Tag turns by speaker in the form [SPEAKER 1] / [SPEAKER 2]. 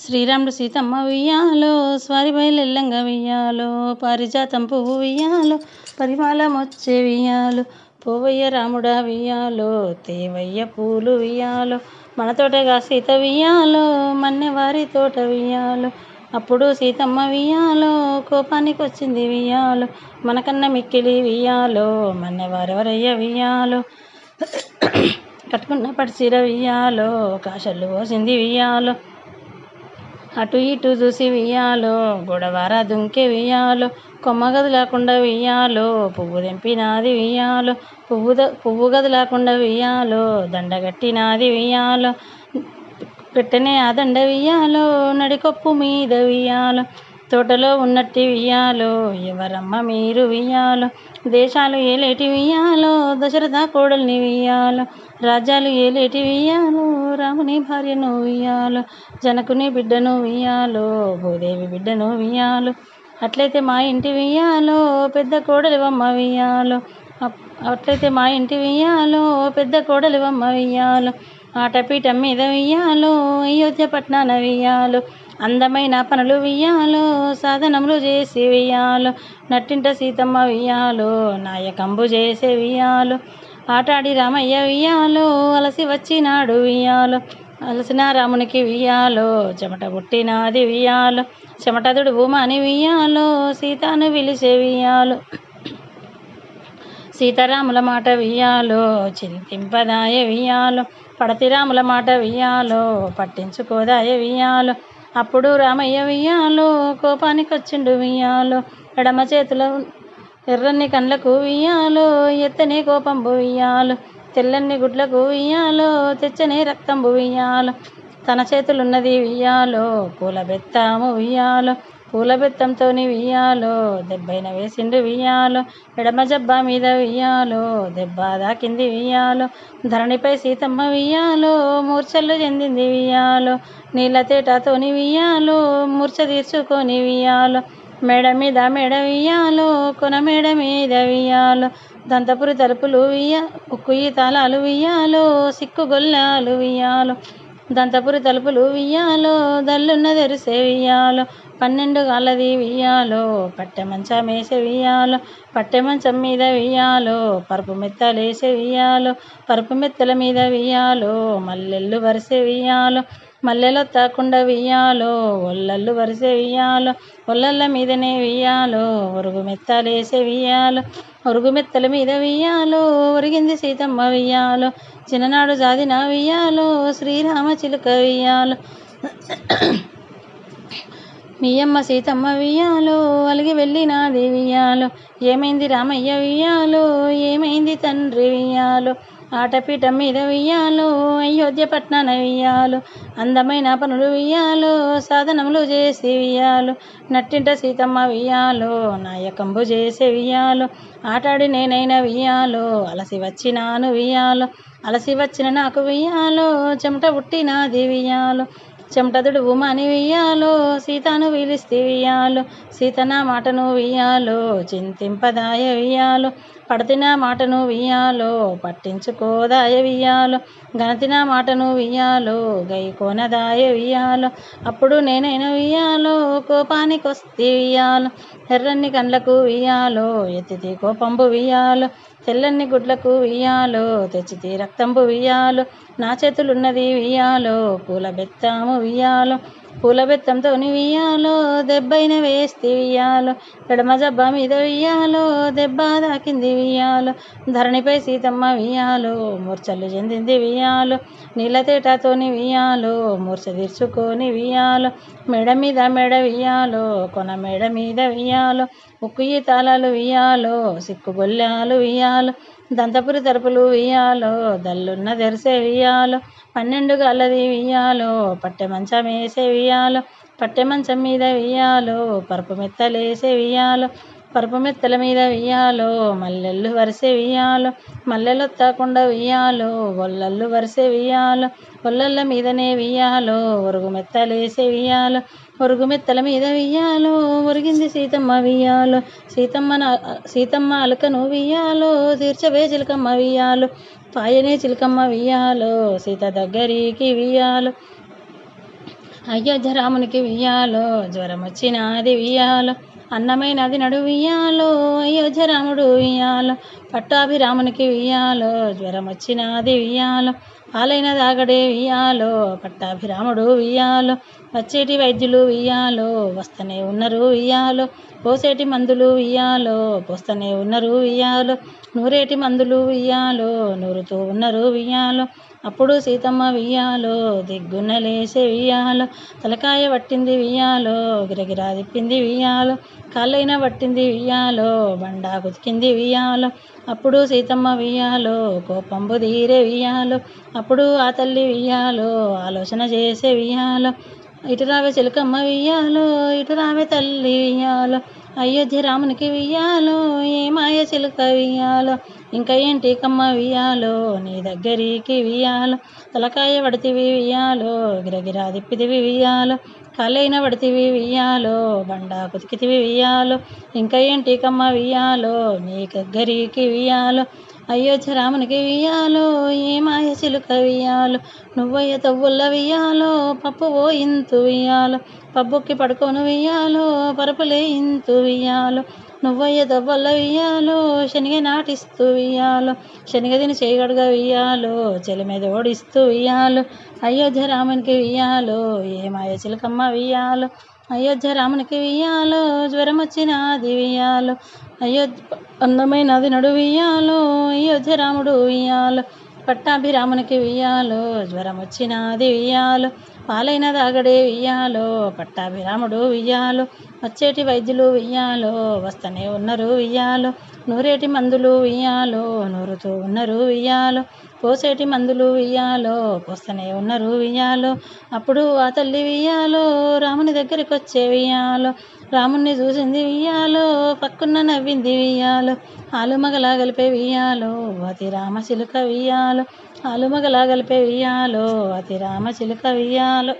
[SPEAKER 1] శ్రీరాముడు సీతమ్మ వియ్యాలో స్వారి బయలెల్లంగ వియ్యాలో పారిజాతం పువ్వు వియ్యాలో పరిమాల మొచ్చే వియ్యాలో పోవయ్య రాముడా వియ్యాలో తేవయ్య పూలు వియ్యాలో మన తోటగా సీత వియ్యాలో మన్నెవారి తోట వియ్యాలో అప్పుడు సీతమ్మ వియ్యాలో కోపానికి వచ్చింది వియ్యాలో మనకన్న మిక్కిలి వియ్యాలో మన్నెవారెవరయ్య వియ్యాలో కట్టుకున్న పడిచీర వియ్యాలో కాశళ్ళు పోసింది వియ్యాలో అటు ఇటు చూసి వియ్యాలో గొడవార దుంకె వియ్యాలో కొమ్మ గదులాకుండా వియ్యాలో పువ్వు తెంపినాది వియ్యాలో పువ్వు గదులాకుండా వియ్యాలో దండగట్టినాది వియ్యాలో పెట్టనే ఆ దండ వియ్యాలో నడికొప్పు మీద వియ్యాలో తోటలో ఉన్నట్టి వియ్యాలో ఎవరమ్మ మీరు వియ్యాలో దేశాలు ఏలేటి వియ్యాలో దశరథ కోడల్ని వియ్యాలో రాజ్యాలు ఏలేటి వియ్యాలో రాముని భార్యను వియ్యాలో జనకుని బిడ్డను వియ్యాలో భూదేవి బిడ్డను వియ్యాలో అట్లయితే మా ఇంటి వియ్యాలో పెద్ద కోడలివమ్మ వియ్యాలో అట్లయితే మా ఇంటి వియ్యాలో పెద్ద కోడలివమ్మ వియ్యాలో ఆటపీఠం మీద వియ్యాలో అయోధ్య పట్నాన వియ్యాలో అందమైన పనులు వియ్యాలో సాధనములు చేసి వియ్యాలో నట్టింట సీతమ్మ వియ్యాలో నాయకంబు చేసే వియ్యాలో ఆటాడి రామయ్య వియ్యాలో అలసి వచ్చినాడు వియ్యాలో అలసిన రామునికి వియ్యాలో చెమట పుట్టినాది వియ్యాలో చెమటదుడు భూమాని వియ్యాలో సీతాను పిలిచే వియ్యాలో సీతారాముల మాట వియ్యాలో చింతింపదాయ వియ్యాలో పడతిరాముల మాట వియ్యాలో పట్టించుకోదాయ వియ్యాలో అప్పుడు రామయ్య వియ్యాలో కోపానికి వచ్చిండు వియ్యాలో ఎడమ చేతిలో ఎర్రని కండ్లకు వియ్యాలో ఎత్తనే కోపంబు వియ్యాలో తెల్లన్ని గుడ్లకు వియ్యాలో తెచ్చనే రక్తంబు వియ్యాలో తన చేతులున్నది వియ్యాలో పూల బెత్తాము వియ్యాలో పూల బెత్తంతోని వియ్యాలో దెబ్బైన వేసిండు వియ్యాలో ఎడమ జబ్బా మీద వియ్యాలో దెబ్బ దాకింది వియ్యాలో ధరణిపై సీతమ్మ వియ్యాలో మూర్ఛలు చెందింది వియ్యాలో నీళ్ళ తేటతోని వియ్యాలో మూర్ఛ తీర్చుకొని వియ్యాలో మేడ మీద మేడ వియ్యాలో కొన మేడ మీద వియ్యాలో దంతపురి తలుపులు ఉక్కుయి తాళాలు వియ్యాలో సిక్కు గొల్లాలు వియ్యాలో దంతపురి తలుపులు వియ్యాలో దల్లున్న తెరిసే వియ్యాలో 12 గాళ్ళది వియ్యాలో పట్టె మంచం వేసే వియ్యాలో పట్టె మంచం మీద వియ్యాలో పరుపు మెత్తలేసే వియ్యాలో పరుపు మెత్తల మీద వియ్యాలో మల్లెళ్ళు వరిసే వియ్యాలో మల్లెలో తాకుండా వియ్యాలో ఒళ్ళళ్ళు వరిసే వియ్యాలో ఒళ్ళళ్ళ మీదనే వియ్యాలో ఒరుగు మెత్తలేసే వియ్యాలో ఒరుగు మెత్తల మీద వియ్యాలో ఒరిగింది సీతమ్మ వియ్యాలో చిన్ననాడు జాదిన వియ్యాలో శ్రీరామ చిలుక వియ్యాలో మీయమ్మ సీతమ్మ వియ్యాలో అలిగి వెళ్ళినాది వియ్యాలో ఏమైంది రామయ్య వియ్యాలో ఏమైంది తండ్రి వియ్యాలో ఆటపీఠం మీద వియ్యాలో అయోధ్య పట్నాన వియ్యాలో అందమైన పనులు వియ్యాలో సాధనములు చేసి వియ్యాలో నట్టింట సీతమ్మ వియ్యాలో నాయకంబు చేసే వియ్యాలో ఆటాడి నేనైనా వియ్యాలో అలసి వచ్చినాను వియ్యాలో అలసి వచ్చిన నాకు వియ్యాలో చెమట పుట్టినాది వియ్యాలో చెమటదుడు ఉమాని వియ్యాలో సీతాను పిలిస్తే వియ్యాలో సీతన మాటను వియ్యాలో చింతింపదాయ వియ్యాలో పడతిన మాటను వియ్యాలో పట్టించుకోదాయ వియ్యాలో గణతిన మాటను వియ్యాలో గైకోనదాయ వియ్యాలో అప్పుడు నేనైనా వియ్యాలో కోపానికి వస్తే వియ్యాలో ఎర్రన్ని కండ్లకు వియ్యాలో ఎత్తితే కోపంబు వియ్యాలో తెల్లన్ని గుడ్లకు వియ్యాలో తెచ్చితే రక్తంబు వియ్యాలో నా చేతులున్నది వియ్యాలో పూల బెత్తాము వియ్యాలో పూల బెత్తంతో వియ్యాలో దెబ్బైన వేస్తే వియ్యాలో ఎడమ జబ్బ మీద వియ్యాలో దెబ్బ దాకింది వియ్యాలో ధరణిపై సీతమ్మ వియ్యాలో మూర్ఛలు చెందింది వియ్యాలో నీళ్ళ తేటతోని వియ్యాలో మూర్ఛ తీర్చుకొని వియ్యాలో మెడ మీద మెడ వియ్యాలో కొన మెడ మీద వియ్యాలో ఉక్కుయి తాళాలు వియ్యాలో సిక్కు గొల్లాలు వియ్యాలో దంతపురి తలుపులు వియ్యాలో దల్లున్న తెరిసే వియ్యాలో 12 గాళ్ళది వియ్యాలో పట్టె మంచం వేసే వియ్యాలో పట్టె మంచం మీద వియ్యాలో పరుపు మెత్తలేసే వియ్యాలో పరుపు మెత్తల మీద వియ్యాలో మల్లెళ్ళు వరిసే వియ్యాలో మల్లెలు తాకుండా వియ్యాలో ఒళ్ళళ్ళు వరిసే వియ్యాలో ఒళ్ళళ్ళ మీదనే వియ్యాలో ఒరుగు మెత్తలేసే వియ్యాలో ఒరుగు మెత్తల మీద వియ్యాలో ఒరిగింది సీతమ్మ వియ్యాలో సీతమ్మ అలకను వియ్యాలో తీర్చవే చిలకమ్మ వియ్యాలో పాయనే చిలకమ్మ వియ్యాలో సీత దగ్గరికి వియ్యాలో అయోధ్య రామునికి వియ్యాలో జ్వరం వచ్చినది వియ్యాలో అన్నమైనది నడు వియ్యాలో అయోధ్య రాముడు వియ్యాలో పట్టాభిరామునికి వియ్యాలో జ్వరం వచ్చినది వియ్యాలో పాలైన దాగడే వియ్యాలో పట్టాభిరాముడు వియ్యాలో వచ్చేటి వైద్యులు వియ్యాలో వస్తనే ఉన్నారు వియ్యాలో పోసేటి మందులు వియ్యాలో పోస్తనే ఉన్నారు వియ్యాలో నూరేటి మందులు వియ్యాలో నూరుతూ ఉన్నారు వియ్యాలో అప్పుడు సీతమ్మ వియ్యాలో దిగ్గున లేసే వియ్యాలో తలకాయ పట్టింది వియ్యాలో గిరగిరా తిప్పింది వియ్యాలో కాళ్ళైన పట్టింది వియ్యాలో బండా కుతికింది వియ్యాలో అప్పుడు సీతమ్మ వియ్యాలో కోపంబు తీరే వియ్యాలో అప్పుడు ఆ తల్లి వియ్యాలో ఆలోచన చేసే వియ్యాలో ఇటు రావే చిలకమ్మ వియ్యాలో ఇటు రావే తల్లి వియ్యాలో అయోధ్య రామునికి వియ్యాలో ఏ మాయ చిలుక వియ్యాలో ఇంకా ఏంటి కమ్మ వియ్యాలో నీ దగ్గరికి వియ్యాలో తలకాయ పడితివి వియ్యాలో గిరగిరా తిప్పితివి వియ్యాలో కాళ్ళైన పడితివి వియ్యాలో బండా కుతికితివి వియ్యాలో ఇంకా ఏంటి కమ్మ వియ్యాలో నీ దగ్గరికి వియ్యాలో అయోధ్య రామునికి వియ్యాలో ఏ మాయ చిలుక వియ్యాలో నువ్వయ్య తవ్వుల్ల వియ్యాలో పప్పు ఓ ఇంతు వియ్యాలో పబ్బుక్కి పడుకోను వియ్యాలో పరుపులే ఇంతు వియ్యాలో నువ్వయ్య తవ్వల్ల వియ్యాలో శనిగ నాటిస్తూ వియ్యాలో శనిగ తిని చేయగడుగా వియ్యాలో చెలి మీద ఓడిస్తూ వియ్యాలో అయోధ్య రామునికి వియ్యాలో ఏ మాయ చిలకమ్మ వియ్యాలో అయోధ్య రామునికి వియ్యాలో జ్వరం వచ్చినది వియ్యాలో అందమైనది నడు వియ్యాలో అయోధ్య రాముడు వియ్యాలో పట్టాభిరామునికి వియ్యాలో జ్వరం వచ్చినది వియ్యాలో పాలైన దాగడే వియ్యాలో పట్టాభిరాముడు వియ్యాలో వచ్చేటి వైద్యులు వియ్యాలో వస్తనే ఉన్నారు వియ్యాలో నూరేటి మందులు వియ్యాలో నూరుతూ ఉన్నారు వియ్యాలో పోసేటి మందులు వియ్యాలో పోస్తనే ఉన్నారు వియ్యాలో అప్పుడు ఆ తల్లి వియ్యాలో రాముని దగ్గరికి వచ్చే వియ్యాలో రాముణ్ణి చూసింది వియ్యాలో పక్కున్న నవ్వింది వియ్యాలో ఆలుమగలా కలిపే వియ్యాలో అతి రామ చిలుక వియ్యాలో ఆలుమగలా కలిపే వియ్యాలో అతి రామ చిలుక వియ్యాలో.